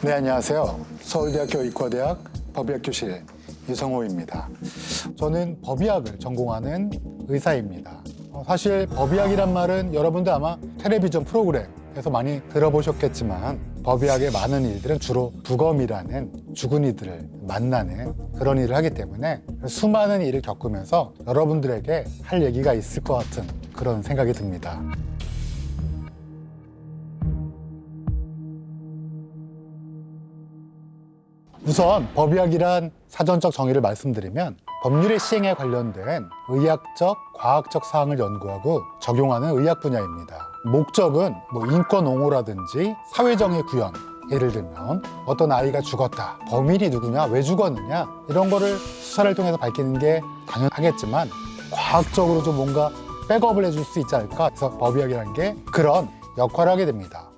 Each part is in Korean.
네, 안녕하세요. 서울대학교 의과대학 법의학교실 유성호입니다. 저는 법의학을 전공하는 의사입니다. 사실 법의학이란 말은 여러분도 아마 텔레비전 프로그램에서 많이 들어보셨겠지만 법의학의 많은 일들은 주로 부검이라는 죽은 이들을 만나는 그런 일을 하기 때문에 수많은 일을 겪으면서 여러분들에게 할 얘기가 있을 것 같은 그런 생각이 듭니다. 우선 법의학이란 사전적 정의를 말씀드리면 법률의 시행에 관련된 의학적, 과학적 사항을 연구하고 적용하는 의학 분야입니다. 목적은 인권 옹호라든지 사회정의 구현, 예를 들면 어떤 아이가 죽었다, 범인이 누구냐, 왜 죽었느냐 이런 거를 수사를 통해서 밝히는 게 당연하겠지만 과학적으로 좀 뭔가 백업을 해줄 수 있지 않을까. 그래서 법의학이라는 게 그런 역할을 하게 됩니다.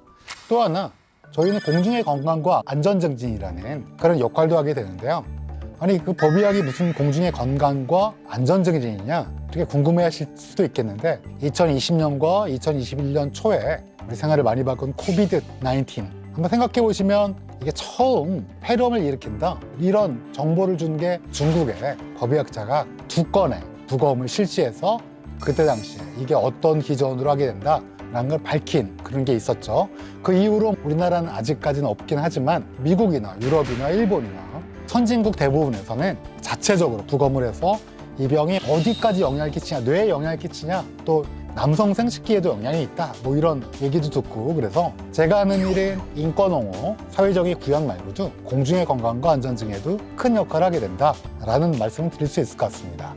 또 하나, 저희는 공중의 건강과 안전 증진이라는 그런 역할도 하게 되는데요. 아니, 그 법의학이 무슨 공중의 건강과 안전 증진이냐 이렇게 궁금해하실 수도 있겠는데 2020년과 2021년 초에 우리 생활을 많이 바꾼 코비드-19 한번 생각해 보시면 이게 처음 폐렴을 일으킨다 이런 정보를 준 게 중국의 법의학자가 2건의 부검을 실시해서 그때 당시에 이게 어떤 기전으로 하게 된다 라는 걸 밝힌 그런 게 있었죠. 그 이후로 우리나라는 아직까지는 없긴 하지만 미국이나 유럽이나 일본이나 선진국 대부분에서는 자체적으로 부검을 해서 이 병이 어디까지 영향을 끼치냐, 뇌에 영향을 끼치냐, 또 남성 생식기에도 영향이 있다 이런 얘기도 듣고, 그래서 제가 하는 일은 인권옹호, 사회적인 구현 말고도 공중의 건강과 안전 증에도 큰 역할을 하게 된다라는 말씀을 드릴 수 있을 것 같습니다.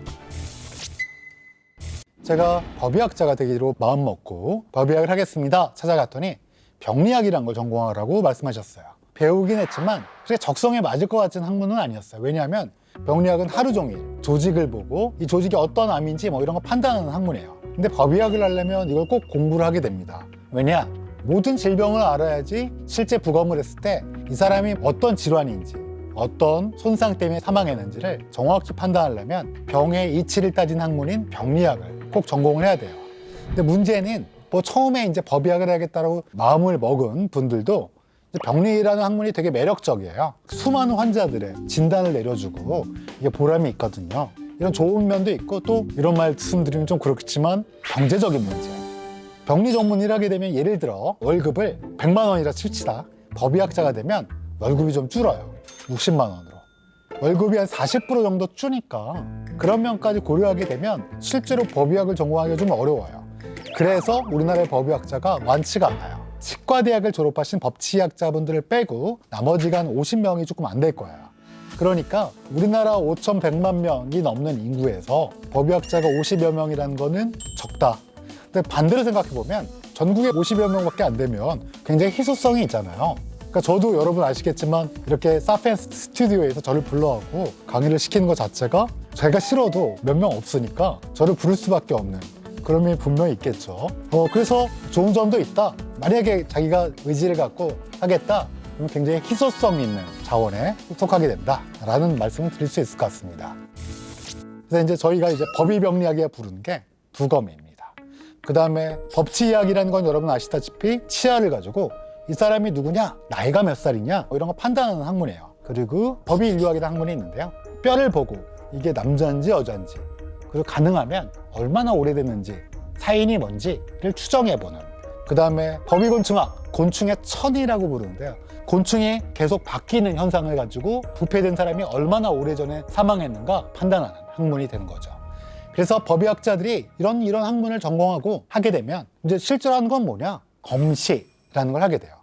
제가 법의학자가 되기로 마음먹고 법의학을 하겠습니다 찾아갔더니 병리학이란 걸 전공하라고 말씀하셨어요. 배우긴 했지만 그게 적성에 맞을 것 같은 학문은 아니었어요. 왜냐하면 병리학은 하루 종일 조직을 보고 이 조직이 어떤 암인지 이런 거 판단하는 학문이에요. 근데 법의학을 하려면 이걸 꼭 공부를 하게 됩니다. 왜냐? 모든 질병을 알아야지 실제 부검을 했을 때 이 사람이 어떤 질환인지 어떤 손상 때문에 사망했는지를 정확히 판단하려면 병의 이치를 따진 학문인 병리학을 꼭 전공을 해야 돼요. 근데 문제는 처음에 이제 법의학을 해야겠다고 마음을 먹은 분들도 병리라는 학문이 되게 매력적이에요. 수많은 환자들의 진단을 내려주고 이게 보람이 있거든요. 이런 좋은 면도 있고, 또 이런 말씀드리면 좀 그렇지만 경제적인 문제. 병리 전문의를 하게 되면 예를 들어 월급을 100만 원이라 칩시다. 법의학자가 되면 월급이 좀 줄어요. 60만 원으로. 월급이 한 40% 정도 주니까 그런 면까지 고려하게 되면 실제로 법의학을 전공하기가 좀 어려워요. 그래서 우리나라의 법의학자가 많지가 않아요. 치과대학을 졸업하신 법치학자분들을 빼고 나머지가 한 50명이 조금 안 될 거예요. 그러니까 우리나라 5,100만 명이 넘는 인구에서 법의학자가 50여 명이라는 거는 적다. 근데 반대로 생각해보면 전국에 50여 명밖에 안 되면 굉장히 희소성이 있잖아요. 그러니까 저도 여러분 아시겠지만 이렇게 사펜 스튜디오에서 저를 불러갖고 강의를 시키는 것 자체가 제가 싫어도 몇 명 없으니까 저를 부를 수밖에 없는 그런 면이 분명히 있겠죠. 그래서 좋은 점도 있다. 만약에 자기가 의지를 갖고 하겠다, 그러면 굉장히 희소성 있는 자원에 속하게 된다라는 말씀을 드릴 수 있을 것 같습니다. 그래서 이제 저희가 법의병리학에 부르는 게 부검입니다. 그 다음에 법치의학이라는 건 여러분 아시다시피 치아를 가지고 이 사람이 누구냐, 나이가 몇 살이냐 이런 거 판단하는 학문이에요. 그리고 법의인류학이라는 학문이 있는데요. 뼈를 보고 이게 남자인지 여자인지, 그리고 가능하면 얼마나 오래됐는지, 사인이 뭔지를 추정해보는. 그 다음에 법의곤충학, 곤충의 천이라고 부르는데요. 곤충이 계속 바뀌는 현상을 가지고 부패된 사람이 얼마나 오래전에 사망했는가 판단하는 학문이 되는 거죠. 그래서 법의학자들이 이런 학문을 전공하고 하게 되면 이제 실제로 하는 건 뭐냐? 검시라는 걸 하게 돼요.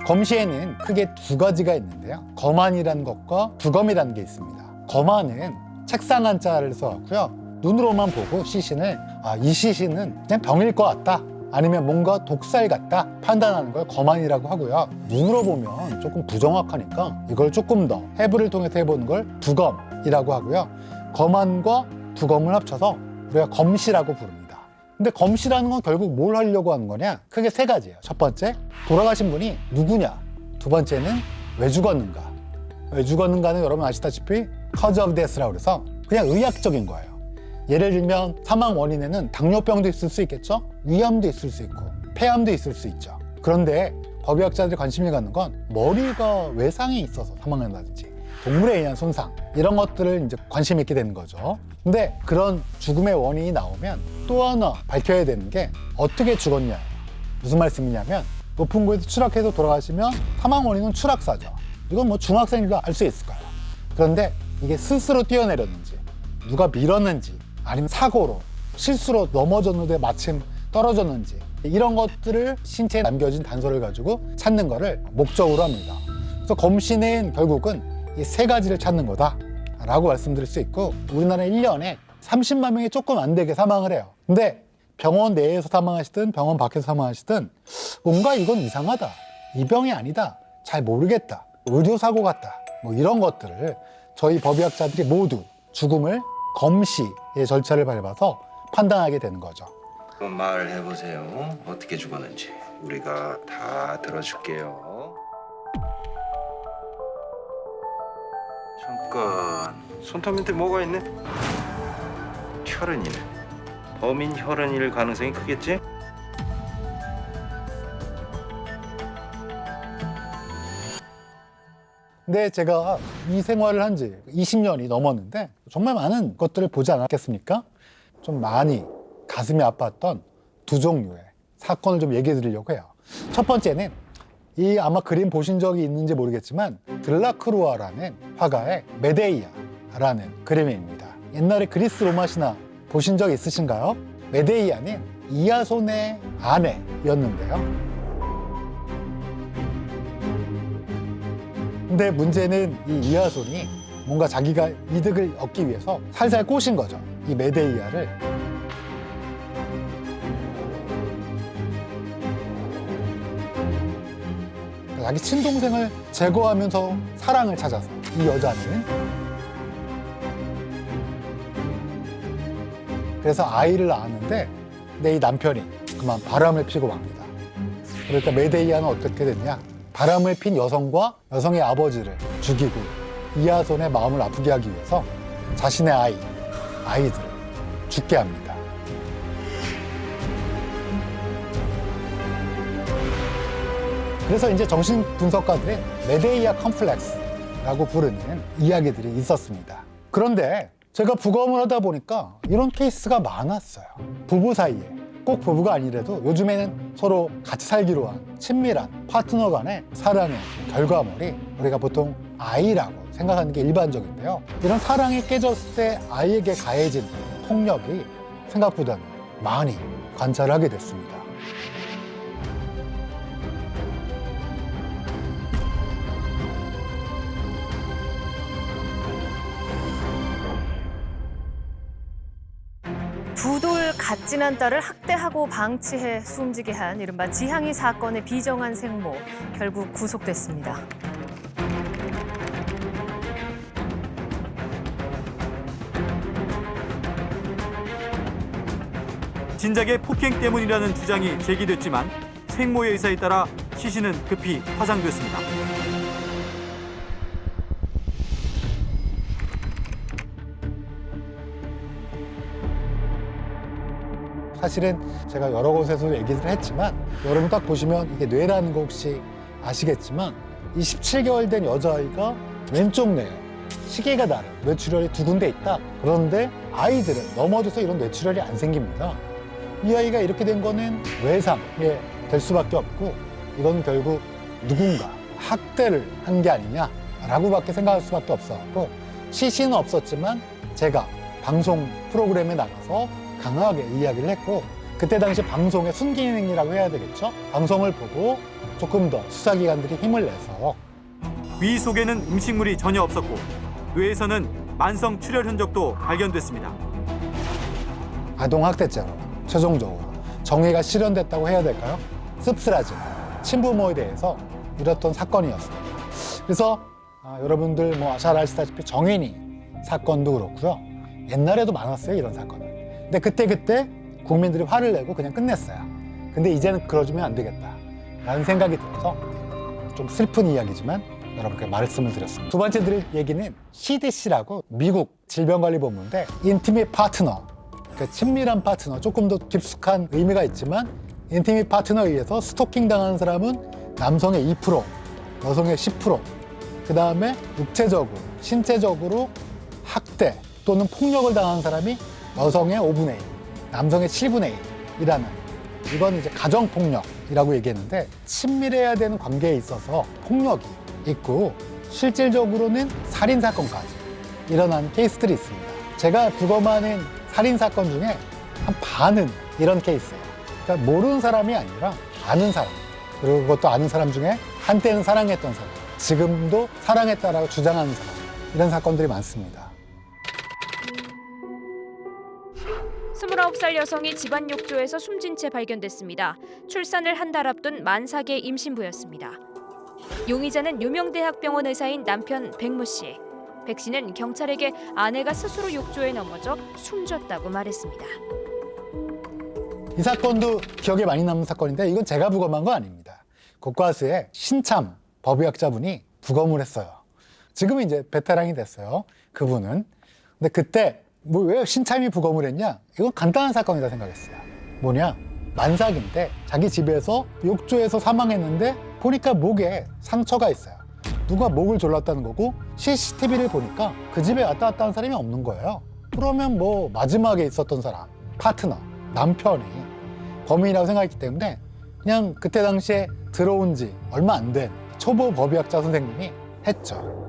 검시에는 크게 두 가지가 있는데요. 검안이라는 것과 부검이라는 게 있습니다. 검안은 책상 한자를 써갖고요. 눈으로만 보고 시신을 이 시신은 그냥 병일 것 같다, 아니면 뭔가 독살 같다 판단하는 걸 검안이라고 하고요. 눈으로 보면 조금 부정확하니까 이걸 조금 더 해부를 통해서 해보는 걸 부검이라고 하고요. 검안과 부검을 합쳐서 우리가 검시라고 부릅니다. 근데 검시라는 건 결국 뭘 하려고 하는 거냐? 크게 세 가지예요. 첫 번째, 돌아가신 분이 누구냐? 두 번째는 왜 죽었는가? 왜 죽었는가는 여러분 아시다시피 cause of death라고 해서 그냥 의학적인 거예요. 예를 들면 사망 원인에는 당뇨병도 있을 수 있겠죠? 위암도 있을 수 있고 폐암도 있을 수 있죠. 그런데 법의학자들이 관심을 갖는 건 머리가 외상이 있어서 사망한다든지 동물에 의한 손상 이런 것들을 이제 관심 있게 되는 거죠. 근데 그런 죽음의 원인이 나오면 또 하나 밝혀야 되는 게 어떻게 죽었냐. 무슨 말씀이냐면 높은 곳에서 추락해서 돌아가시면 사망 원인은 추락사죠. 이건 뭐 중학생들도 알 수 있을 거예요. 그런데 이게 스스로 뛰어내렸는지 누가 밀었는지 아니면 사고로 실수로 넘어졌는데 마침 떨어졌는지 이런 것들을 신체에 남겨진 단서를 가지고 찾는 거를 목적으로 합니다. 그래서 검시는 결국은 이 세 가지를 찾는 거다 라고 말씀드릴 수 있고 우리나라 1년에 30만 명이 조금 안 되게 사망을 해요. 근데 병원 내에서 사망하시든 병원 밖에서 사망하시든 뭔가 이건 이상하다, 이 병이 아니다, 잘 모르겠다, 의료사고 같다 뭐 이런 것들을 저희 법의학자들이 모두 죽음을 검시의 절차를 밟아서 판단하게 되는 거죠. 그럼 말을 해보세요. 어떻게 죽었는지 우리가 다 들어줄게요. 잠깐, 손톱 밑에 뭐가 있네? 혈흔이네. 범인 혈흔일 가능성이 크겠지? 근데 제가 이 생활을 한 지 20년이 넘었는데 정말 많은 것들을 보지 않았겠습니까? 좀 많이 가슴이 아팠던 두 종류의 사건을 좀 얘기해 드리려고 해요. 첫 번째는 이 아마 그림 보신 적이 있는지 모르겠지만 들라크루아라는 화가의 메데이아라는 그림입니다. 옛날에 그리스 로마 신화 보신 적 있으신가요? 메데이아는 이아손의 아내였는데요. 근데 문제는 이 이아손이 뭔가 자기가 이득을 얻기 위해서 살살 꼬신 거죠. 이 메데이아를. 자기 친동생을 제거하면서 사랑을 찾아서 이 여자는 그래서 아이를 낳았는데 근데 이 남편이 그만 바람을 피고 맙니다. 그러니까 메데이아는 어떻게 됐냐? 바람을 핀 여성과 여성의 아버지를 죽이고 이아손의 마음을 아프게 하기 위해서 자신의 아이들을 죽게 합니다. 그래서 이제 정신분석가들은 메데이아 컴플렉스라고 부르는 이야기들이 있었습니다. 그런데 제가 부검을 하다 보니까 이런 케이스가 많았어요. 부부 사이에, 꼭 부부가 아니라도 요즘에는 서로 같이 살기로 한 친밀한 파트너 간의 사랑의 결과물이 우리가 보통 아이라고 생각하는 게 일반적인데요. 이런 사랑이 깨졌을 때 아이에게 가해진 폭력이 생각보다는 많이 관찰하게 됐습니다. 두 돌 갓 지난 딸을 학대하고 방치해 숨지게 한 이른바 지향이 사건의 비정한 생모, 결국 구속됐습니다. 진작에 폭행 때문이라는 주장이 제기됐지만 생모의 의사에 따라 시신은 급히 화상됐습니다. 사실은 제가 여러 곳에서 얘기를 했지만 여러분 딱 보시면 이게 뇌라는 거 혹시 아시겠지만 이 17개월 된 여자아이가 왼쪽 뇌에 시계가 다른 뇌출혈이 두 군데 있다. 그런데 아이들은 넘어져서 이런 뇌출혈이 안 생깁니다. 이 아이가 이렇게 된 거는 외상이 될 수밖에 없고 이건 결국 누군가 학대를 한 게 아니냐라고밖에 생각할 수밖에 없었고 시신은 없었지만 제가 방송 프로그램에 나가서 강하게 이야기를 했고 그때 당시 방송의 순기능이라고 해야 되겠죠? 방송을 보고 조금 더 수사기관들이 힘을 내서 위 속에는 음식물이 전혀 없었고 뇌에서는 만성 출혈 흔적도 발견됐습니다. 아동학대죄로 최종적으로 정의가 실현됐다고 해야 될까요? 씁쓸하지만 친부모에 대해서 이랬던 사건이었습니다. 그래서 여러분들 뭐 잘 아시다시피 정인이 사건도 그렇고요. 옛날에도 많았어요, 이런 사건은. 근데 그때 국민들이 화를 내고 그냥 끝냈어요. 근데 이제는 그러주면 안 되겠다라는 생각이 들어서 좀 슬픈 이야기지만 여러분께 말씀을 드렸습니다. 두 번째 드릴 얘기는 CDC라고 미국 질병관리본부인데 인티밋 파트너, 그러니까 친밀한 파트너, 조금 더 깊숙한 의미가 있지만 인티밋 파트너에 의해서 스토킹 당하는 사람은 남성의 2%, 여성의 10%, 그 다음에 육체적으로, 신체적으로 학대 또는 폭력을 당한 사람이 여성의 5분의 1, 남성의 7분의 1이라는, 이건 이제 가정폭력이라고 얘기했는데, 친밀해야 되는 관계에 있어서 폭력이 있고 실질적으로는 살인사건까지 일어난 케이스들이 있습니다. 제가 부검하는 살인사건 중에 한 반은 이런 케이스예요. 그러니까 모르는 사람이 아니라 아는 사람, 그리고 그것도 아는 사람 중에 한때는 사랑했던 사람, 지금도 사랑했다라고 주장하는 사람, 이런 사건들이 많습니다. 29살 여성이 집안 욕조에서 숨진 채 발견됐습니다. 출산을 한 달 앞둔 만삭의 임신부였습니다. 용의자는 유명대학병원 의사인 남편 백모 씨. 백 씨는 경찰에게 아내가 스스로 욕조에 넘어져 숨졌다고 말했습니다. 이 사건도 기억에 많이 남는 사건인데, 이건 제가 부검한 거 아닙니다. 국과수의 신참 법의학자분이 부검을 했어요. 지금은 이제 베테랑이 됐어요, 그분은. 근데 그때 뭐 왜 신참이 부검을 했냐? 이건 간단한 사건이다 생각했어요. 뭐냐? 만삭인데 자기 집에서 욕조에서 사망했는데 보니까 목에 상처가 있어요. 누가 목을 졸랐다는 거고, CCTV를 보니까 그 집에 왔다 갔다 한 사람이 없는 거예요. 그러면 뭐 마지막에 있었던 사람, 파트너, 남편이 범인이라고 생각했기 때문에 그냥 그때 당시에 들어온 지 얼마 안 된 초보 법의학자 선생님이 했죠.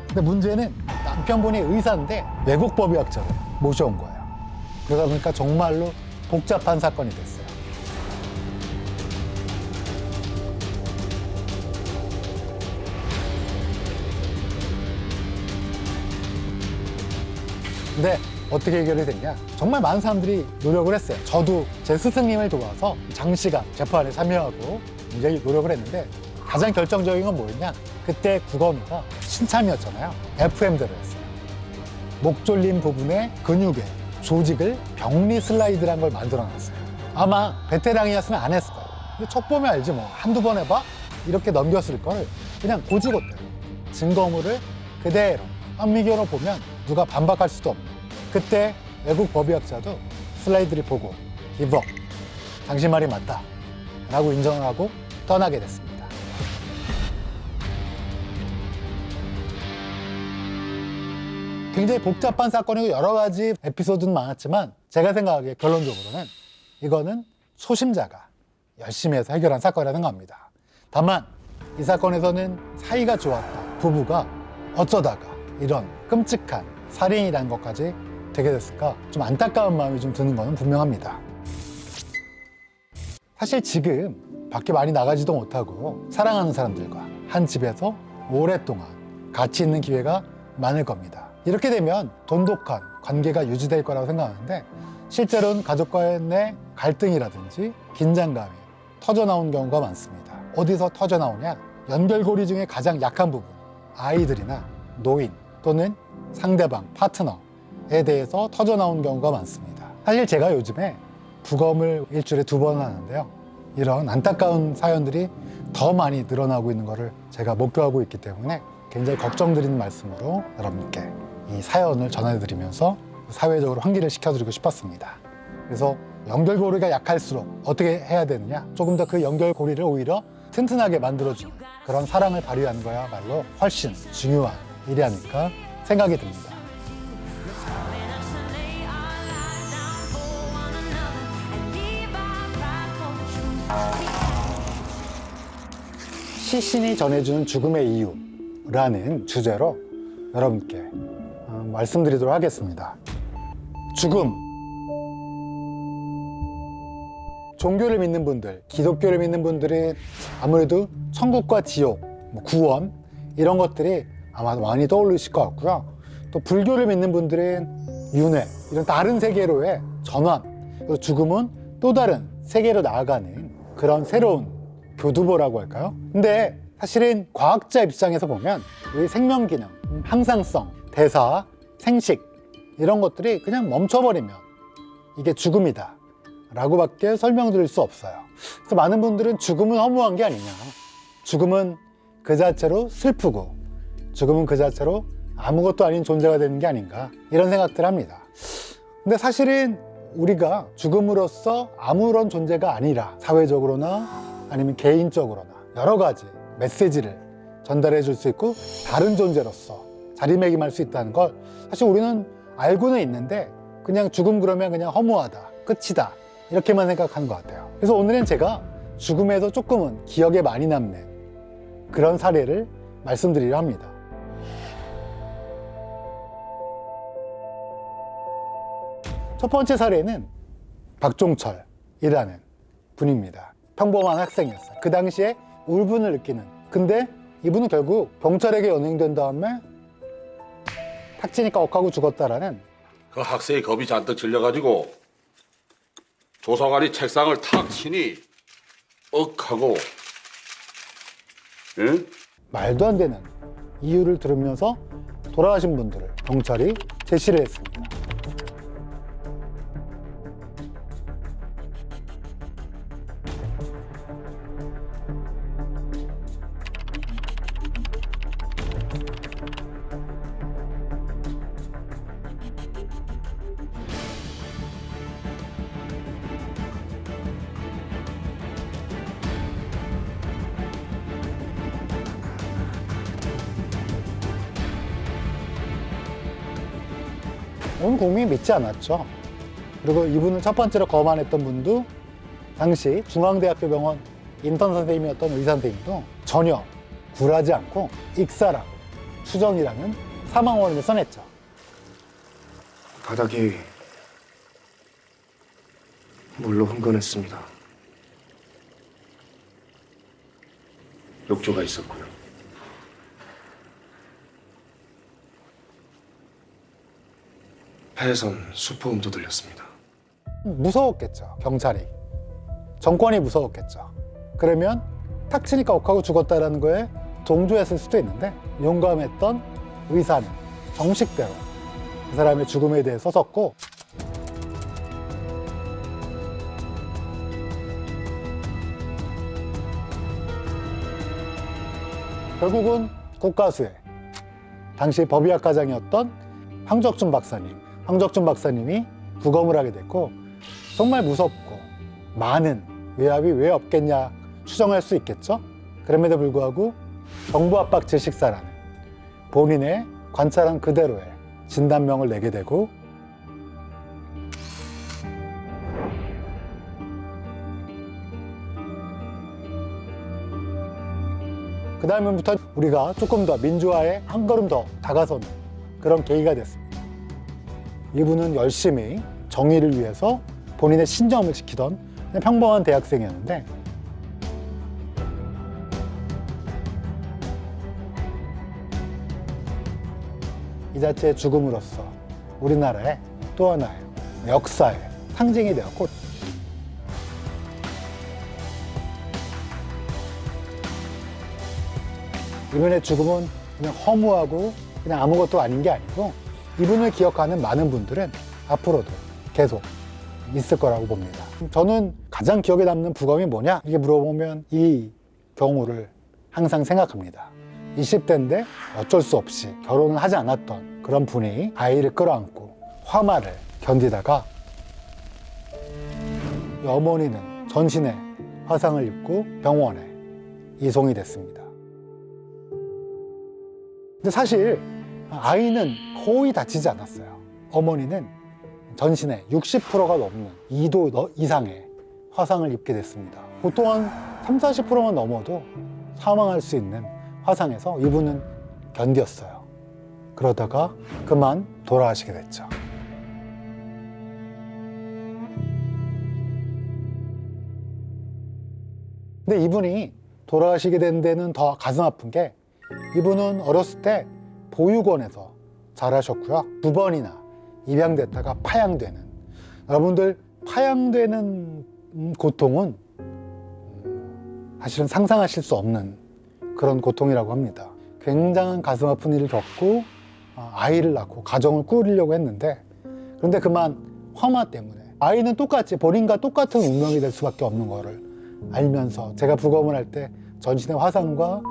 근데 문제는 남편분이 의사인데 외국 법의학자를 모셔온 거예요. 그러다 보니까 정말로 복잡한 사건이 됐어요. 근데 어떻게 해결이 됐냐? 정말 많은 사람들이 노력을 했어요. 저도 제 스승님을 도와서 장시간 재판에 참여하고 굉장히 노력을 했는데, 가장 결정적인 건 뭐였냐? 그때 구검이가 신참이었잖아요. FM대로 했어요. 목 졸린 부분에 근육에 조직을 병리 슬라이드라는 걸 만들어놨어요. 아마 베테랑이었으면 안 했을 거예요. 근데 척 보면 알지 뭐. 한두 번 해봐? 이렇게 넘겼을 걸 그냥 고지고대로 증거물을 그대로 현미경으로 보면 누가 반박할 수도 없는. 그때 외국 법의학자도 슬라이드를 보고 기브 업, 당신 말이 맞다 라고 인정을 하고 떠나게 됐습니다. 굉장히 복잡한 사건이고 여러 가지 에피소드는 많았지만, 제가 생각하기에 결론적으로는 이거는 소심자가 열심히 해서 해결한 사건이라는 겁니다. 다만 이 사건에서는 사이가 좋았던 부부가 어쩌다가 이런 끔찍한 살인이라는 것까지 되게 됐을까, 좀 안타까운 마음이 좀 드는 것은 분명합니다. 사실 지금 밖에 많이 나가지도 못하고 사랑하는 사람들과 한 집에서 오랫동안 같이 있는 기회가 많을 겁니다. 이렇게 되면 돈독한 관계가 유지될 거라고 생각하는데, 실제로는 가족과의 내 갈등이라든지 긴장감이 터져나온 경우가 많습니다. 어디서 터져나오냐? 연결고리 중에 가장 약한 부분, 아이들이나 노인 또는 상대방, 파트너에 대해서 터져나온 경우가 많습니다. 사실 제가 요즘에 부검을 일주일에 2번 하는데요. 이런 안타까운 사연들이 더 많이 늘어나고 있는 것을 제가 목표하고 있기 때문에 굉장히 걱정드리는 말씀으로 여러분께 이 사연을 전해드리면서 사회적으로 환기를 시켜드리고 싶었습니다. 그래서 연결고리가 약할수록 어떻게 해야 되느냐? 조금 더 그 연결고리를 오히려 튼튼하게 만들어주는 그런 사랑을 발휘하는 거야말로 훨씬 중요한 일이 아닐까 생각이 듭니다. 시신이 전해주는 죽음의 이유라는 주제로 여러분께 말씀드리도록 하겠습니다. 죽음. 종교를 믿는 분들, 기독교를 믿는 분들이 아무래도 천국과 지옥, 구원 이런 것들이 아마 많이 떠오르실 것 같고요. 또 불교를 믿는 분들은 윤회, 이런 다른 세계로의 전환, 그리고 죽음은 또 다른 세계로 나아가는 그런 새로운 교두보라고 할까요? 근데 사실은 과학자 입장에서 보면 우리 생명 기능, 항상성, 대사, 생식 이런 것들이 그냥 멈춰버리면 이게 죽음이다 라고밖에 설명드릴 수 없어요. 그래서 많은 분들은 죽음은 허무한 게 아니냐, 죽음은 그 자체로 슬프고 죽음은 그 자체로 아무것도 아닌 존재가 되는 게 아닌가, 이런 생각들을 합니다. 근데 사실은 우리가 죽음으로써 아무런 존재가 아니라 사회적으로나 아니면 개인적으로나 여러 가지 메시지를 전달해 줄 수 있고 다른 존재로서 자리매김할 수 있다는 걸 사실 우리는 알고는 있는데 그냥 죽음 그러면 그냥 허무하다, 끝이다, 이렇게만 생각하는 것 같아요. 그래서 오늘은 제가 죽음에서 조금은 기억에 많이 남는 그런 사례를 말씀드리려 합니다. 첫 번째 사례는 박종철이라는 분입니다. 평범한 학생이었어요. 그 당시에 울분을 느끼는. 근데 이분은 결국 경찰에게 연행된 다음에 탁 치니까 억하고 죽었다라는, 그 학생이 겁이 잔뜩 질려가지고 조사관이 책상을 탁 치니 억하고, 응? 말도 안 되는 이유를 들으면서 돌아가신 분들을 경찰이 제시를 했습니다. 온 국민이 믿지 않았죠. 그리고 이분을 첫 번째로 거만했던 분도 당시 중앙대학교 병원 인턴 선생님이었던 의사 선생님도 전혀 굴하지 않고 익사라고 추정이라는 사망 원인을 써냈죠. 바닥에 물로 흥건했습니다. 욕조가 있었고요. 폐에선 수포음도 들렸습니다. 무서웠겠죠. 경찰이, 정권이 무서웠겠죠. 그러면 탁 치니까 억하고 죽었다는 거에 동조했을 수도 있는데 용감했던 의사는 정식대로 그 사람의 죽음에 대해 썼고, 결국은 국가수에 당시 법의학과장이었던 황적준 박사님이 부검을 하게 됐고, 정말 무섭고 많은 외압이 왜 없겠냐 추정할 수 있겠죠. 그럼에도 불구하고 정부 압박 질식사라는 본인의 관찰한 그대로의 진단명을 내게 되고, 그 다음부터 우리가 조금 더 민주화에 한 걸음 더 다가서는 그런 계기가 됐습니다. 이분은 열심히 정의를 위해서 본인의 신념을 지키던 그냥 평범한 대학생이었는데, 이 자체의 죽음으로써 우리나라의 또 하나의 역사의 상징이 되었고, 이분의 죽음은 그냥 허무하고 그냥 아무것도 아닌 게 아니고, 이분을 기억하는 많은 분들은 앞으로도 계속 있을 거라고 봅니다. 저는 가장 기억에 남는 부검이 뭐냐? 이게 물어보면 이 경우를 항상 생각합니다. 20대인데 어쩔 수 없이 결혼을 하지 않았던 그런 분이 아이를 끌어안고 화마를 견디다가 이 어머니는 전신에 화상을 입고 병원에 이송이 됐습니다. 근데 사실 아이는 거의 다치지 않았어요. 어머니는 전신에 60%가 넘는 2도 이상의 화상을 입게 됐습니다. 보통 한 30, 40%만 넘어도 사망할 수 있는 화상에서 이분은 견뎠어요. 그러다가 그만 돌아가시게 됐죠. 근데 이분이 돌아가시게 된 데는 더 가슴 아픈 게, 이분은 어렸을 때 보육원에서 자라셨고요. 2번이나 입양됐다가 파양되는, 여러분들 파양되는 고통은 사실은 상상하실 수 없는 그런 고통이라고 합니다. 굉장한 가슴 아픈 일을 겪고 아이를 낳고 가정을 꾸리려고 했는데, 그런데 그만 화마 때문에 아이는 똑같이 본인과 똑같은 운명이 될 수밖에 없는 거를 알면서 제가 부검을 할 때 전신의 화상과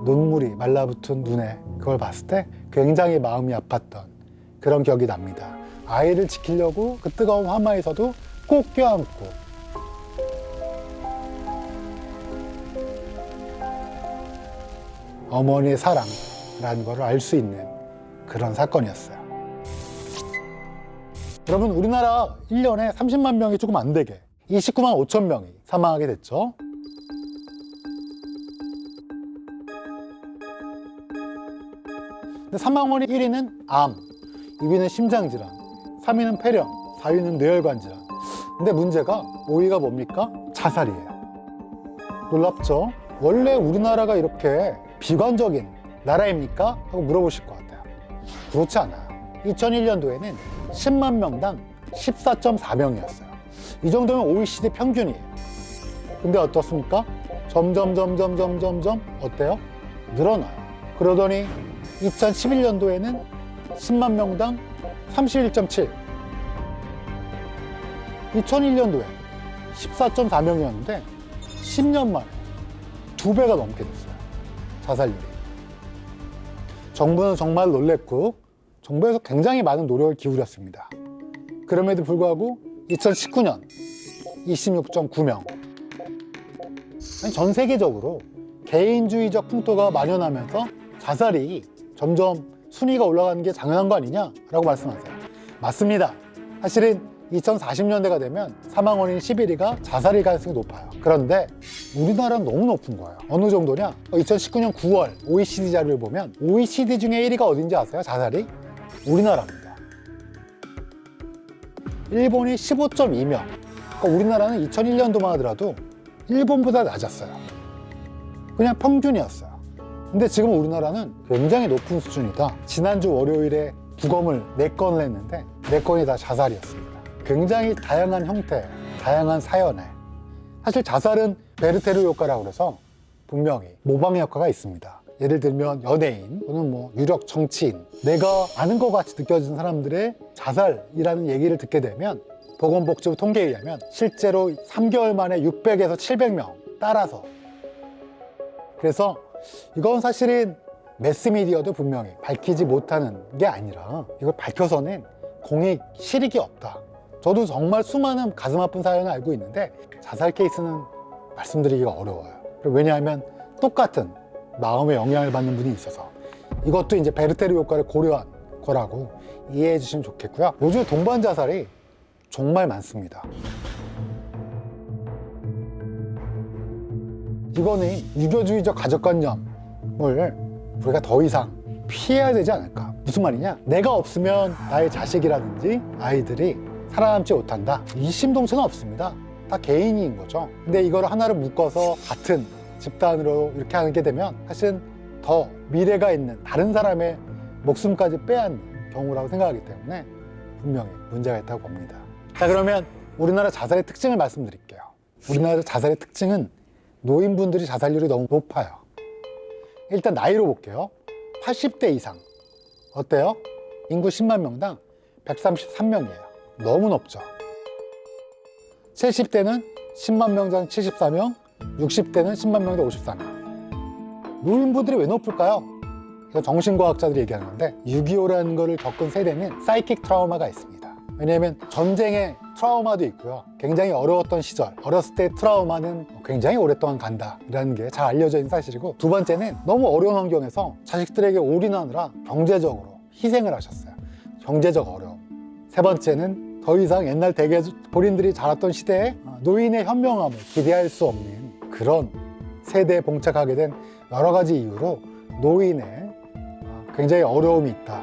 눈물이 말라붙은 눈에 그걸 봤을 때 굉장히 마음이 아팠던 그런 기억이 납니다. 아이를 지키려고 그 뜨거운 화마에서도 꼭 껴안고 어머니의 사랑이라는 걸 알 수 있는 그런 사건이었어요. 여러분, 우리나라 1년에 30만 명이 조금 안 되게 29만 5천 명이 사망하게 됐죠. 근데 사망원이 1위는 암, 2위는 심장질환, 3위는 폐렴, 4위는 뇌혈관 질환. 근데 문제가 5위가 뭡니까? 자살이에요. 놀랍죠? 원래 우리나라가 이렇게 비관적인 나라입니까? 하고 물어보실 것 같아요. 그렇지 않아요. 2001년도에는 10만 명당 14.4명이었어요. 이 정도면 OECD 평균이에요. 근데 어떻습니까? 점점 어때요? 늘어나요. 그러더니 2011년도에는 10만 명당 31.7. 2001년도에 14.4명이었는데 10년 만에 2배가 넘게 됐어요. 자살률이. 정부는 정말 놀랬고 정부에서 굉장히 많은 노력을 기울였습니다. 그럼에도 불구하고 2019년 26.9명. 전 세계적으로 개인주의적 풍토가 만연하면서 자살이 점점 순위가 올라가는 게 당연한 거 아니냐라고 말씀하세요. 맞습니다. 사실은 2040년대가 되면 사망 원인 11위가 자살일 가능성이 높아요. 그런데 우리나라는 너무 높은 거예요. 어느 정도냐? 2019년 9월 OECD 자료를 보면 OECD 중에 1위가 어딘지 아세요? 자살이? 우리나라입니다. 일본이 15.2명. 그러니까 우리나라는 2001년도만 하더라도 일본보다 낮았어요. 그냥 평균이었어요. 근데 지금 우리나라는 굉장히 높은 수준이다. 지난주 월요일에 부검을 4건을 했는데 4건이 다 자살이었습니다. 굉장히 다양한 형태, 다양한 사연에. 사실 자살은 베르테르 효과라고 그래서 분명히 모방 효과가 있습니다. 예를 들면 연예인 또는 뭐 유력 정치인, 내가 아는 것 같이 느껴지는 사람들의 자살이라는 얘기를 듣게 되면 보건복지부 통계에 의하면 실제로 3개월 만에 600에서 700명 따라서. 그래서 이건 사실은 매스미디어도 분명히 밝히지 못하는 게 아니라 이걸 밝혀서는 공익 실익이 없다. 저도 정말 수많은 가슴 아픈 사연을 알고 있는데 자살 케이스는 말씀드리기가 어려워요. 왜냐하면 똑같은 마음의 영향을 받는 분이 있어서 이것도 이제 베르테르 효과를 고려한 거라고 이해해 주시면 좋겠고요. 요즘 동반 자살이 정말 많습니다. 이거는 유교주의적 가족관념을 우리가 더 이상 피해야 되지 않을까. 무슨 말이냐? 내가 없으면 나의 자식이라든지 아이들이 살아남지 못한다. 이심동체는 없습니다. 다 개인인 거죠. 근데 이걸 하나를 묶어서 같은 집단으로 이렇게 하게 되면 사실은 더 미래가 있는 다른 사람의 목숨까지 빼앗는 경우라고 생각하기 때문에 분명히 문제가 있다고 봅니다. 자, 그러면 우리나라 자살의 특징을 말씀드릴게요. 우리나라 자살의 특징은 노인분들이 자살률이 너무 높아요. 일단 나이로 볼게요. 80대 이상. 어때요? 인구 10만 명당 133명이에요. 너무 높죠. 70대는 10만 명당 74명, 60대는 10만 명당 54명. 노인분들이 왜 높을까요? 이거 정신과학자들이 얘기하는 건데 6.25라는 거를 겪은 세대는 사이킥 트라우마가 있습니다. 왜냐하면 전쟁의 트라우마도 있고요. 굉장히 어려웠던 시절, 어렸을 때 트라우마는 굉장히 오랫동안 간다라는 게 잘 알려져 있는 사실이고, 두 번째는 너무 어려운 환경에서 자식들에게 올인하느라 경제적으로 희생을 하셨어요. 경제적 어려움. 세 번째는 더 이상 옛날 대개 본인들이 자랐던 시대에 노인의 현명함을 기대할 수 없는 그런 세대에 봉착하게 된 여러 가지 이유로 노인의 굉장히 어려움이 있다.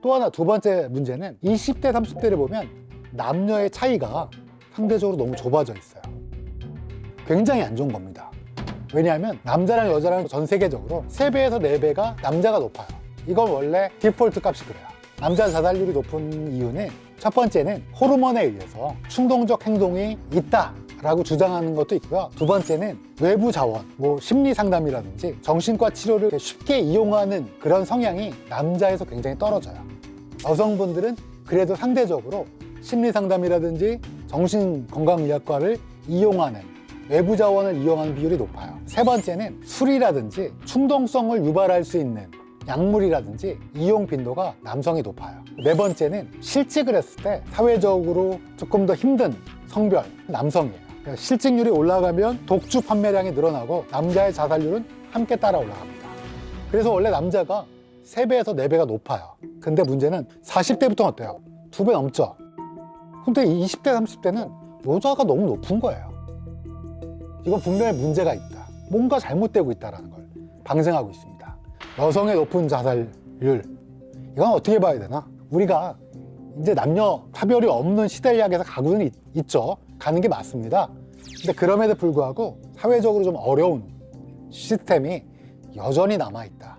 또 하나 두 번째 문제는 20대, 30대를 보면 남녀의 차이가 상대적으로 너무 좁아져 있어요. 굉장히 안 좋은 겁니다. 왜냐하면 남자랑 여자랑 전 세계적으로 3배에서 4배가 남자가 높아요. 이건 원래 디폴트 값이 그래요. 남자 자살률이 높은 이유는 첫 번째는 호르몬에 의해서 충동적 행동이 있다라고 주장하는 것도 있고요. 두 번째는 외부 자원, 뭐 심리 상담이라든지 정신과 치료를 쉽게 이용하는 그런 성향이 남자에서 굉장히 떨어져요. 여성분들은 그래도 상대적으로 심리상담이라든지 정신건강의학과를 이용하는 외부 자원을 이용하는 비율이 높아요. 세 번째는 술이라든지 충동성을 유발할 수 있는 약물이라든지 이용 빈도가 남성이 높아요. 네 번째는 실직을 했을 때 사회적으로 조금 더 힘든 성별, 남성이에요. 그러니까 실직률이 올라가면 독주 판매량이 늘어나고 남자의 자살률은 함께 따라 올라갑니다. 그래서 원래 남자가 3배에서 4배가 높아요. 근데 문제는 40대부터는 어때요? 2배 넘죠? 근데 20대, 30대는 여자가 너무 높은 거예요. 이건 분명히 문제가 있다. 뭔가 잘못되고 있다는 걸 방증하고 있습니다. 여성의 높은 자살률, 이건 어떻게 봐야 되나? 우리가 이제 남녀 차별이 없는 시대를 향해서 가고는 있죠. 가는 게 맞습니다. 근데 그럼에도 불구하고 사회적으로 좀 어려운 시스템이 여전히 남아있다.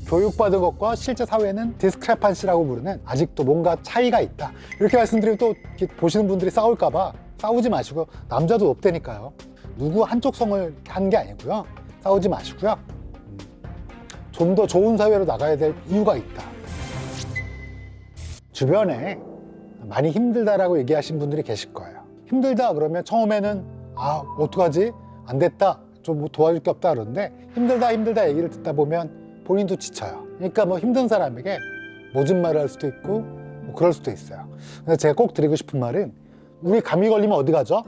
교육받은 것과 실제 사회는 디스크레판시라고 부르는 아직도 뭔가 차이가 있다. 이렇게 말씀드리면 또 보시는 분들이 싸울까봐 싸우지 마시고, 남자도 높다니까요. 누구 한쪽 성을 한 게 아니고요. 싸우지 마시고요. 좀 더 좋은 사회로 나가야 될 이유가 있다. 주변에 많이 힘들다라고 얘기하신 분들이 계실 거예요. 힘들다 그러면 처음에는 어떡하지? 안 됐다. 좀 뭐 도와줄 게 없다 그러는데 힘들다 얘기를 듣다 보면 본인도 지쳐요. 그러니까 뭐 힘든 사람에게 모진 말을 할 수도 있고 뭐 그럴 수도 있어요. 근데 제가 꼭 드리고 싶은 말은, 우리 감기 걸리면 어디 가죠?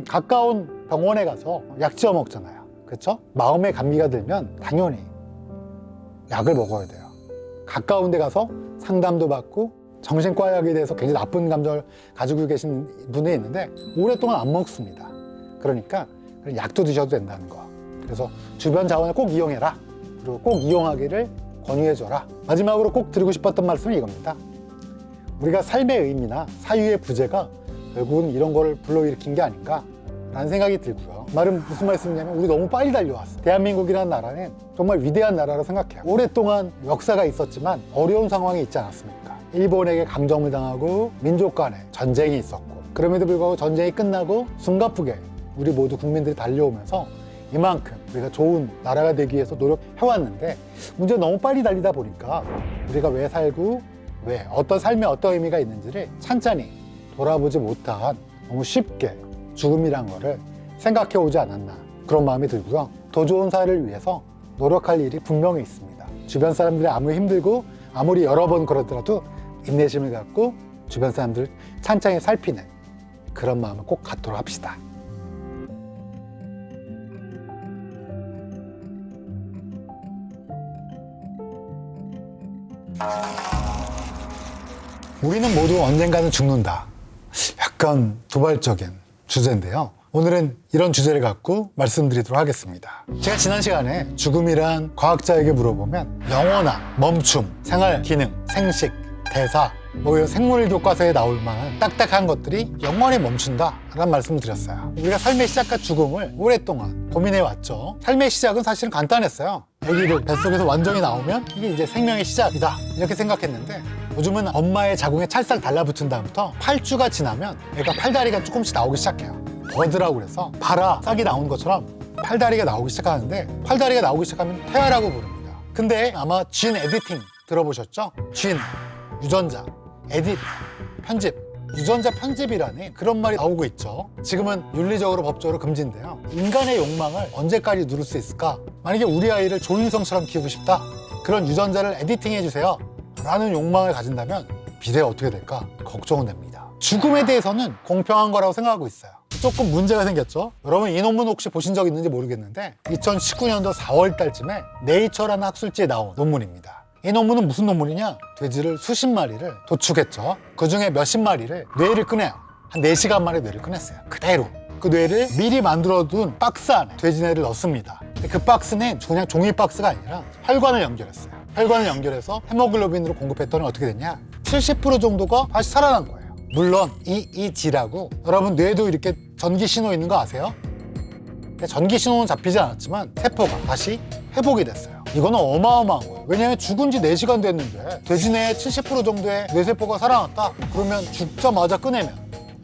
가까운 병원에 가서 약 지어 먹잖아요. 그렇죠? 마음에 감기가 들면 당연히 약을 먹어야 돼요. 가까운 데 가서 상담도 받고, 정신과 약에 대해서 굉장히 나쁜 감정을 가지고 계신 분이 있는데 오랫동안 안 먹습니다. 그러니까 약도 드셔도 된다는 거. 그래서 주변 자원을 꼭 이용해라. 그리고 꼭 이용하기를 권유해줘라. 마지막으로 꼭 드리고 싶었던 말씀은 이겁니다. 우리가 삶의 의미나 사유의 부재가 결국은 이런 거를 불러일으킨 게 아닌가 라는 생각이 들고요. 말은 무슨 말씀이냐면, 우리 너무 빨리 달려왔어. 대한민국이라는 나라는 정말 위대한 나라로 생각해요. 오랫동안 역사가 있었지만 어려운 상황이 있지 않았습니까? 일본에게 강점을 당하고 민족 간에 전쟁이 있었고, 그럼에도 불구하고 전쟁이 끝나고 숨가쁘게 우리 모두 국민들이 달려오면서 이만큼 우리가 좋은 나라가 되기 위해서 노력해왔는데, 문제는 너무 빨리 달리다 보니까 우리가 왜 살고 왜 어떤 삶에 어떤 의미가 있는지를 찬찬히 돌아보지 못한, 너무 쉽게 죽음이란 거를 생각해 오지 않았나, 그런 마음이 들고요. 더 좋은 사회를 위해서 노력할 일이 분명히 있습니다. 주변 사람들이 아무리 힘들고 아무리 여러 번 그러더라도 인내심을 갖고 주변 사람들을 찬찬히 살피는 그런 마음을 꼭 갖도록 합시다. 우리는 모두 언젠가는 죽는다. 약간 도발적인 주제인데요. 오늘은 이런 주제를 갖고 말씀드리도록 하겠습니다. 제가 지난 시간에 죽음이란 과학자에게 물어보면 영원한 멈춤, 생활 기능, 생식, 대사, 뭐 이런 생물 교과서에 나올 만한 딱딱한 것들이 영원히 멈춘다 라는 말씀을 드렸어요. 우리가 삶의 시작과 죽음을 오랫동안 고민해 왔죠. 삶의 시작은 사실은 간단했어요. 아기를 뱃속에서 완전히 나오면 이게 이제 생명의 시작이다 이렇게 생각했는데, 요즘은 엄마의 자궁에 찰싹 달라붙은 다음부터 8주가 지나면 애가 팔다리가 조금씩 나오기 시작해요. 버드라고 그래서 발아 싹이 나오는 것처럼 팔다리가 나오기 시작하는데, 팔다리가 나오기 시작하면 태아라고 부릅니다. 근데 아마 진 에디팅 들어보셨죠? 진, 유전자, 에딧, 편집, 유전자 편집이라는 그런 말이 나오고 있죠. 지금은 윤리적으로 법적으로 금지인데요. 인간의 욕망을 언제까지 누릴 수 있을까? 만약에 우리 아이를 조인성처럼 키우고 싶다, 그런 유전자를 에디팅해 주세요 라는 욕망을 가진다면 미래가 어떻게 될까 걱정은 됩니다. 죽음에 대해서는 공평한 거라고 생각하고 있어요. 조금 문제가 생겼죠. 여러분 이 논문 혹시 보신 적 있는지 모르겠는데 2019년도 4월 달쯤에 네이처라는 학술지에 나온 논문입니다. 이 논문은 무슨 논문이냐? 돼지를 수십 마리를 도축했죠. 그중에 몇십 마리를 뇌를 꺼내요. 한 4시간 만에 뇌를 꺼냈어요. 그대로. 그 뇌를 미리 만들어둔 박스 안에 돼지 뇌를 넣습니다. 근데 그 박스는 그냥 종이 박스가 아니라 혈관을 연결했어요. 혈관을 연결해서 헤모글로빈으로 공급했더니 어떻게 됐냐? 70% 정도가 다시 살아난 거예요. 물론 EEG라고, 여러분 뇌에도 이렇게 전기 신호 있는 거 아세요? 전기 신호는 잡히지 않았지만 세포가 다시 회복이 됐어요. 이거는 어마어마한 거예요. 왜냐하면 죽은 지 4시간 됐는데 돼지 뇌에 70% 정도의 뇌세포가 살아났다? 그러면 죽자마자 꺼내면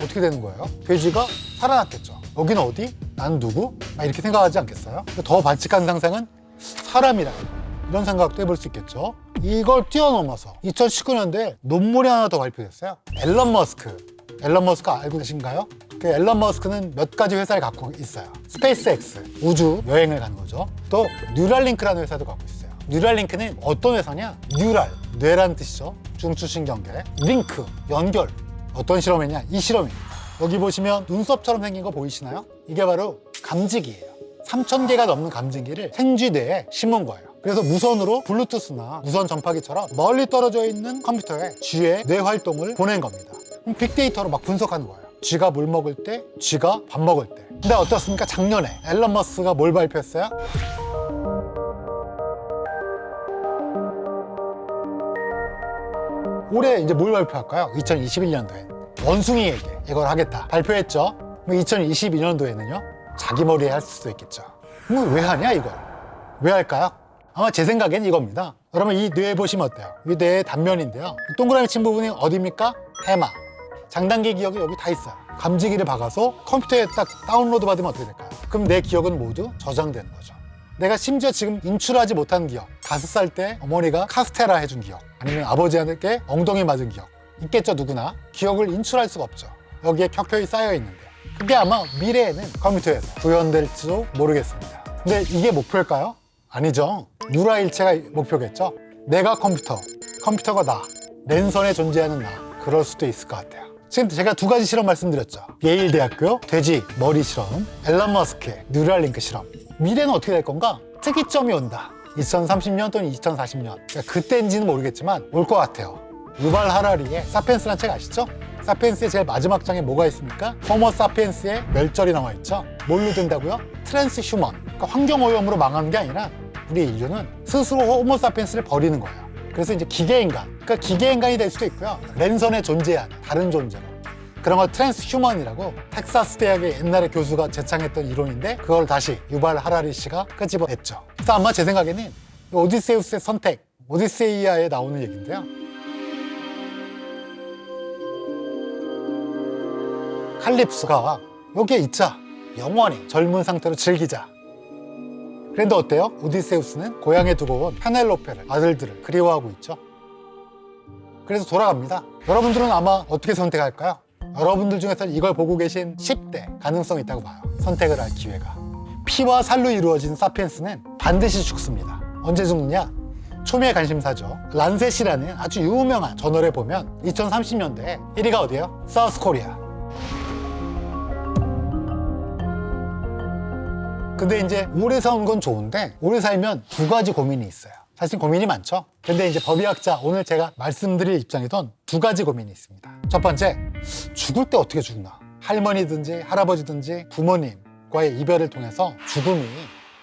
어떻게 되는 거예요? 돼지가 살아났겠죠. 여기는 어디? 난 누구? 이렇게 생각하지 않겠어요? 더 발칙한 상상은 사람이라는 거예요. 이런 생각도 해볼 수 있겠죠. 이걸 뛰어넘어서 2019년도에 논문이 하나 더 발표됐어요. 앨런 머스크 알고 계신가요? 그 앨런 머스크는 몇 가지 회사를 갖고 있어요. 스페이스X, 우주 여행을 가는 거죠. 또 뉴랄링크라는 회사도 갖고 있어요. 뉴랄링크는 어떤 회사냐? 뉴랄, 뇌라는 뜻이죠. 중추신경계. 링크, 연결. 어떤 실험이냐? 이 실험입니다. 여기 보시면 눈썹처럼 생긴 거 보이시나요? 이게 바로 감지기예요. 3,000개가 넘는 감지기를 생쥐뇌에 심은 거예요. 그래서 무선으로 블루투스나 무선 전파기처럼 멀리 떨어져 있는 컴퓨터에 쥐의 뇌 활동을 보낸 겁니다. 그럼 빅데이터로 막 분석하는 거예요. 쥐가 물 먹을 때, 쥐가 밥 먹을 때. 근데 어떻습니까? 작년에 앨런 머스크가 뭘 발표했어요? 올해 이제 뭘 발표할까요? 2021년도에 원숭이에게 이걸 하겠다 발표했죠. 2022년도에는요 자기 머리에 할 수도 있겠죠. 그럼 왜 하냐 이걸? 왜 할까요? 아마 제 생각엔 이겁니다. 여러분 이 뇌 보시면 어때요? 이 뇌의 단면인데요. 동그라미 친 부분이 어디입니까? 해마. 장단기 기억이 여기 다 있어요. 감지기를 박아서 컴퓨터에 딱 다운로드 받으면 어떻게 될까요? 그럼 내 기억은 모두 저장되는 거죠. 내가 심지어 지금 인출하지 못한 기억, 5살 때 어머니가 카스테라 해준 기억, 아니면 아버지한테 엉덩이 맞은 기억 있겠죠. 누구나 기억을 인출할 수가 없죠. 여기에 켜켜이 쌓여 있는데 그게 아마 미래에는 컴퓨터에서 구현될지도 모르겠습니다. 근데 이게 목표일까요? 아니죠. 유라일체가 목표겠죠. 내가 컴퓨터가 나, 랜선에 존재하는 나. 그럴 수도 있을 것 같아요. 지금 제가 2가지 실험 말씀드렸죠. 예일 대학교 돼지 머리 실험, 앨런 머스크의 뉴랄링크 실험. 미래는 어떻게 될 건가? 특이점이 온다. 2030년 또는 2040년. 그러니까 그때인지는 모르겠지만 올 것 같아요. 유발 하라리의 사피엔스라는 책 아시죠? 사피엔스의 제일 마지막 장에 뭐가 있습니까? 호모 사피엔스의 멸절이 나와 있죠. 뭘로 된다고요? 트랜스 휴먼. 그러니까 환경오염으로 망하는 게 아니라 우리 인류는 스스로 호모 사피엔스를 버리는 거예요. 그래서 이제 기계인간. 그러니까 기계인간이 될 수도 있고요. 랜선에 존재하는 다른 존재로. 그런 걸 트랜스 휴먼이라고 텍사스 대학의 옛날에 교수가 제창했던 이론인데 그걸 다시 유발 하라리 씨가 끄집어냈죠. 그래서 아마 제 생각에는 오디세우스의 선택, 오디세이아에 나오는 얘기인데요. 칼립소가 여기에 있자. 영원히 젊은 상태로 즐기자. 그런데 어때요? 오디세우스는 고향에 두고 온 페넬로페를, 아들들을 그리워하고 있죠. 그래서 돌아갑니다. 여러분들은 아마 어떻게 선택할까요? 여러분들 중에서 이걸 보고 계신 10대 가능성이 있다고 봐요. 선택을 할 기회가. 피와 살로 이루어진 사피엔스는 반드시 죽습니다. 언제 죽느냐? 초미의 관심사죠. 란셋이라는 아주 유명한 저널에 보면 2030년대에 1위가 어디예요? 사우스 코리아. 근데 이제 오래 사는 건 좋은데 오래 살면 2가지 고민이 있어요. 사실 고민이 많죠. 근데 이제 법의학자 오늘 제가 말씀드릴 입장이던 2가지 고민이 있습니다. 첫 번째, 죽을 때 어떻게 죽나? 할머니든지 할아버지든지 부모님과의 이별을 통해서 죽음이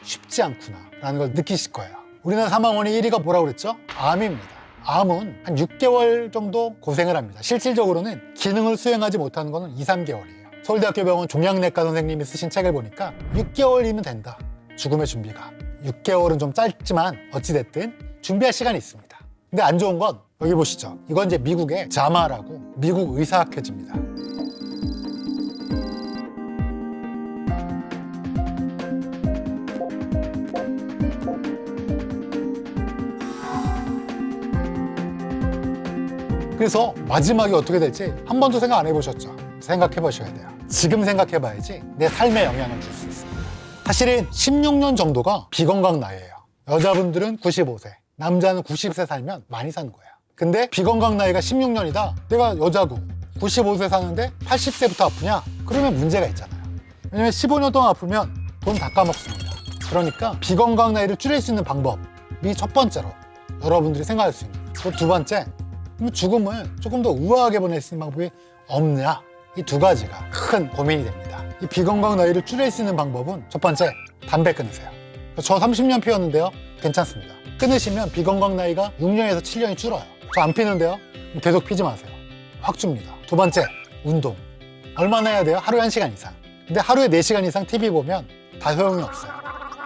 쉽지 않구나 라는 걸 느끼실 거예요. 우리나라 사망원의 1위가 뭐라고 그랬죠? 암입니다. 암은 한 6개월 정도 고생을 합니다. 실질적으로는 기능을 수행하지 못하는 거는 2-3개월이에요. 서울대학교 병원 종양내과 선생님이 쓰신 책을 보니까 6개월이면 된다. 죽음의 준비가. 6개월은 좀 짧지만 어찌됐든 준비할 시간이 있습니다. 근데 안 좋은 건 여기 보시죠. 이건 이제 미국의 자마라고 미국 의사학회지입니다. 그래서 마지막이 어떻게 될지 한 번도 생각 안 해보셨죠? 생각해 보셔야 돼요. 지금 생각해 봐야지 내 삶에 영향을 줄 수 있습니다. 사실은 16년 정도가 비건강 나이예요. 여자분들은 95세, 남자는 90세 살면 많이 사는 거예요. 근데 비건강 나이가 16년이다. 내가 여자고 95세 사는데 80세부터 아프냐? 그러면 문제가 있잖아요. 왜냐면 15년 동안 아프면 돈 다 까먹습니다. 그러니까 비건강 나이를 줄일 수 있는 방법이 첫 번째로 여러분들이 생각할 수 있는. 그리고 2번째, 죽음을 조금 더 우아하게 보낼 수 있는 방법이 없냐? 이 2가지가 큰 고민이 됩니다. 이 비건강 나이를 줄일 수 있는 방법은 첫 번째, 담배 끊으세요. 저 30년 피웠는데요. 괜찮습니다. 끊으시면 비건강 나이가 6년에서 7년이 줄어요. 저 안 피는데요. 계속 피지 마세요. 확 줍니다. 2번째, 운동. 얼마나 해야 돼요? 하루에 1시간 이상. 근데 하루에 4시간 이상 TV 보면 다 소용이 없어요.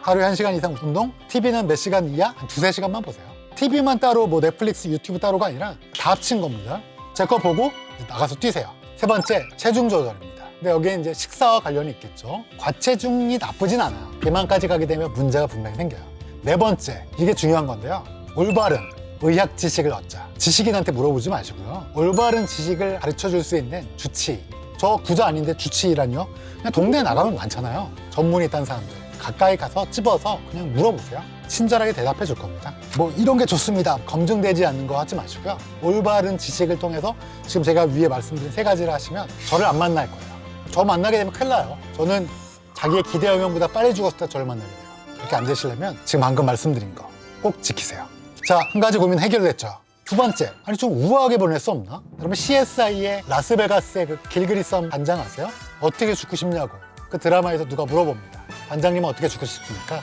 하루에 1시간 이상 운동, TV는 몇 시간 이하? 한 2-3시간만 보세요. TV만 따로 뭐 넷플릭스, 유튜브 따로가 아니라 다 합친 겁니다. 제 거 보고 나가서 뛰세요. 3번째, 체중 조절입니다. 근데 여기에 이제 식사와 관련이 있겠죠. 과체중이 나쁘진 않아요. 비만까지 가게 되면 문제가 분명히 생겨요. 네 번째, 이게 중요한 건데요. 올바른 의학 지식을 얻자. 지식인한테 물어보지 마시고요. 올바른 지식을 가르쳐 줄 수 있는 주치의. 저 구자 아닌데 주치의라뇨? 그냥 동네에 나가면 많잖아요. 전문이 있다는 사람들. 가까이 가서 찝어서 그냥 물어보세요. 친절하게 대답해 줄 겁니다. 뭐 이런 게 좋습니다. 검증되지 않는 거 하지 마시고요. 올바른 지식을 통해서 지금 제가 위에 말씀드린 세 가지를 하시면 저를 안 만날 거예요. 저 만나게 되면 큰일 나요. 저는 자기의 기대 영역보다 빨리 죽었을 때 저를 만나게 돼요. 그렇게 안 되시려면 지금 방금 말씀드린 거 꼭 지키세요. 자, 한 가지 고민 해결됐죠. 두 번째, 아니 좀 우아하게 보낼 수 없나? 여러분 CSI의 라스베가스의 그 길그리썸 반장 아세요? 어떻게 죽고 싶냐고 그 드라마에서 누가 물어봅니다. 반장님은 어떻게 죽고 싶습니까?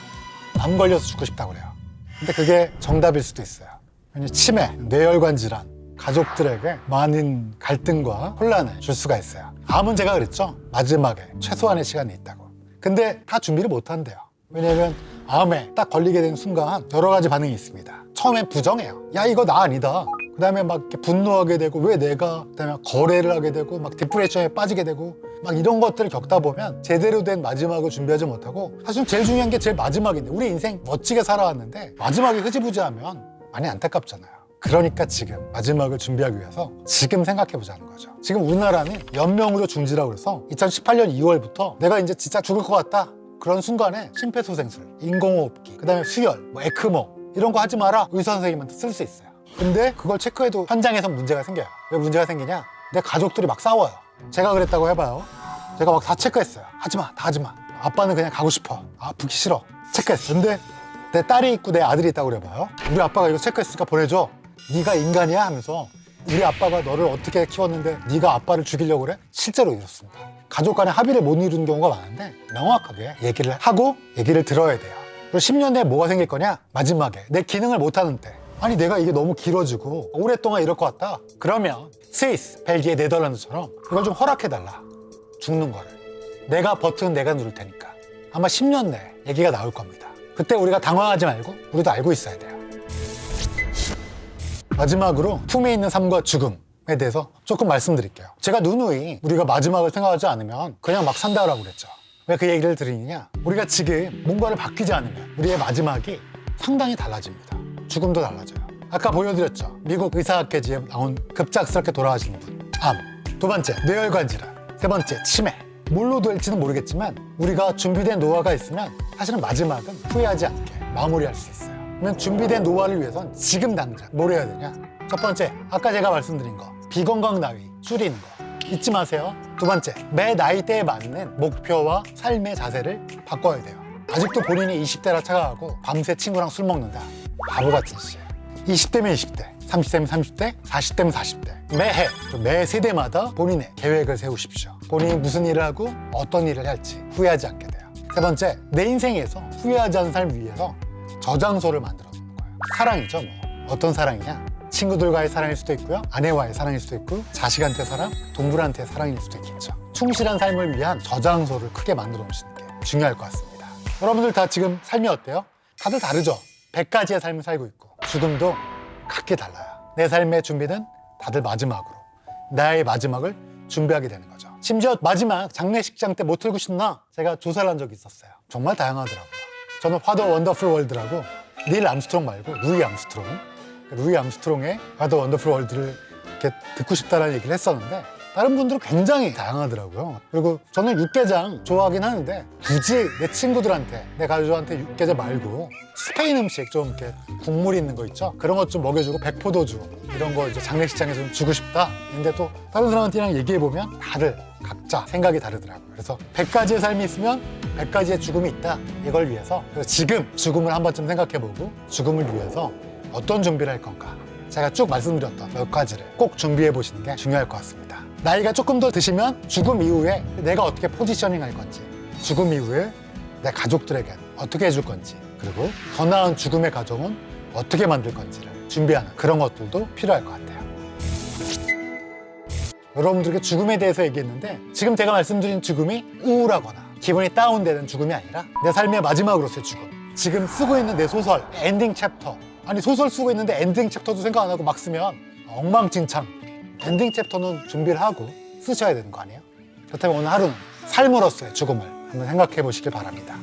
암 걸려서 죽고 싶다고 그래요. 근데 그게 정답일 수도 있어요. 왜냐면 치매, 뇌혈관 질환, 가족들에게 많은 갈등과 혼란을 줄 수가 있어요. 암은 제가 그랬죠. 마지막에 최소한의 시간이 있다고. 근데 다 준비를 못 한대요. 왜냐면 암에 딱 걸리게 된 순간 여러 가지 반응이 있습니다. 처음엔 부정해요. 야, 이거 나 아니다. 그 다음에 막 이렇게 분노하게 되고 왜 내가, 그 다음에 거래를 하게 되고 막 디프레션에 빠지게 되고 막 이런 것들을 겪다 보면 제대로 된 마지막을 준비하지 못하고 사실 제일 중요한 게 제일 마지막인데 우리 인생 멋지게 살아왔는데 마지막이 흐지부지하면 많이 안타깝잖아요. 그러니까 지금 마지막을 준비하기 위해서 지금 생각해 보자는 거죠. 지금 우리나라는 연명으로 중지라고 그래서 2018년 2월부터 내가 이제 진짜 죽을 것 같다. 그런 순간에 심폐소생술, 인공호흡기, 그 다음에 수혈, 뭐 에크모 이런 거 하지 마라. 의사 선생님한테 쓸 수 있어요. 근데 그걸 체크해도 현장에서 문제가 생겨요. 왜 문제가 생기냐? 내 가족들이 막 싸워요. 제가 그랬다고 해봐요. 제가 막 다 체크했어요. 하지마, 다 하지마. 아빠는 그냥 가고 싶어. 아프기 싫어. 체크했어. 근데 내 딸이 있고 내 아들이 있다고 그래봐요. 우리 아빠가 이거 체크했으니까 보내줘. 네가 인간이야? 하면서 우리 아빠가 너를 어떻게 키웠는데 네가 아빠를 죽이려고 그래? 실제로 이렇습니다. 가족 간에 합의를 못 이루는 경우가 많은데 명확하게 얘기를 하고 얘기를 들어야 돼요. 그리고 10년 내에 뭐가 생길 거냐? 마지막에 내 기능을 못하는 때. 아니 내가 이게 너무 길어지고 오랫동안 이럴 것 같다. 그러면 스위스, 벨기에, 네덜란드처럼 이걸 좀 허락해달라. 죽는 거를. 내가 버튼 내가 누를 테니까. 아마 10년 내에 얘기가 나올 겁니다. 그때 우리가 당황하지 말고 우리도 알고 있어야 돼요. 마지막으로 품에 있는 삶과 죽음에 대해서 조금 말씀드릴게요. 제가 누누이 우리가 마지막을 생각하지 않으면 그냥 막 산다라고 그랬죠. 왜 그 얘기를 드리느냐? 우리가 지금 뭔가를 바뀌지 않으면 우리의 마지막이 상당히 달라집니다. 죽음도 달라져요. 아까 보여드렸죠. 미국 의사학회지에 나온 급작스럽게 돌아가시는 분. 암. 두 번째, 뇌혈관 질환. 세 번째, 치매. 뭘로 될지는 모르겠지만 우리가 준비된 노화가 있으면 사실은 마지막은 후회하지 않게 마무리할 수 있어요. 그러면 준비된 노화를 위해선 지금 당장 뭘 해야 되냐? 첫 번째, 아까 제가 말씀드린 거. 비건강 나이 줄이는 거. 잊지 마세요. 두 번째, 매 나이대에 맞는 목표와 삶의 자세를 바꿔야 돼요. 아직도 본인이 20대라 착각하고 밤새 친구랑 술 먹는다. 바보 같은 짓이에요. 20대면 20대, 30대면 30대, 40대면 40대. 매해, 매 세대마다 본인의 계획을 세우십시오. 본인이 무슨 일을 하고 어떤 일을 할지 후회하지 않게 돼요. 세 번째, 내 인생에서 후회하지 않는 삶을 위해서 저장소를 만들어 놓는 거예요. 사랑이죠, 뭐. 어떤 사랑이냐? 친구들과의 사랑일 수도 있고요. 아내와의 사랑일 수도 있고, 자식한테 사랑, 동물한테 사랑일 수도 있겠죠. 충실한 삶을 위한 저장소를 크게 만들어 놓으시는 게 중요할 것 같습니다. 여러분들 다 지금 삶이 어때요? 다들 다르죠? 100가지의 삶을 살고 있고 죽음도 각기 달라요. 내 삶의 준비는 다들 마지막으로 나의 마지막을 준비하게 되는 거죠. 심지어 마지막 장례식장 때 뭐 틀고 싶나? 제가 조사를 한 적이 있었어요. 정말 다양하더라고요. 저는 화더 원더풀 월드라고 닐 암스트롱 말고 루이 암스트롱, 루이 암스트롱의 화더 원더풀 월드를 이렇게 듣고 싶다라는 얘기를 했었는데 다른 분들은 굉장히 다양하더라고요. 그리고 저는 육개장 좋아하긴 하는데 굳이 내 친구들한테, 내 가족한테 육개장 말고 스페인 음식 좀 이렇게 국물 있는 거 있죠? 그런 것 좀 먹여주고 백포도주 이런 거 이제 장례식장에서 좀 주고 싶다. 근데 또 다른 사람한테랑 얘기해보면 다들 각자 생각이 다르더라고요. 그래서 100가지의 삶이 있으면 100가지의 죽음이 있다. 이걸 위해서 그래서 지금 죽음을 한 번쯤 생각해보고 죽음을 위해서 어떤 준비를 할 건가. 제가 쭉 말씀드렸던 몇 가지를 꼭 준비해 보시는 게 중요할 것 같습니다. 나이가 조금 더 드시면 죽음 이후에 내가 어떻게 포지셔닝 할 건지, 죽음 이후에 내 가족들에게 어떻게 해줄 건지, 그리고 더 나은 죽음의 가정은 어떻게 만들 건지를 준비하는 그런 것들도 필요할 것 같아요. 여러분들에게 죽음에 대해서 얘기했는데 지금 제가 말씀드린 죽음이 우울하거나 기분이 다운되는 죽음이 아니라 내 삶의 마지막으로서의 죽음. 지금 쓰고 있는 내 소설 엔딩 챕터, 아니 소설 쓰고 있는데 엔딩 챕터도 생각 안 하고 막 쓰면 엉망진창. 엔딩 챕터는 준비를 하고 쓰셔야 되는 거 아니에요? 그렇다면 오늘 하루는 삶으로서의 죽음을 한번 생각해 보시길 바랍니다.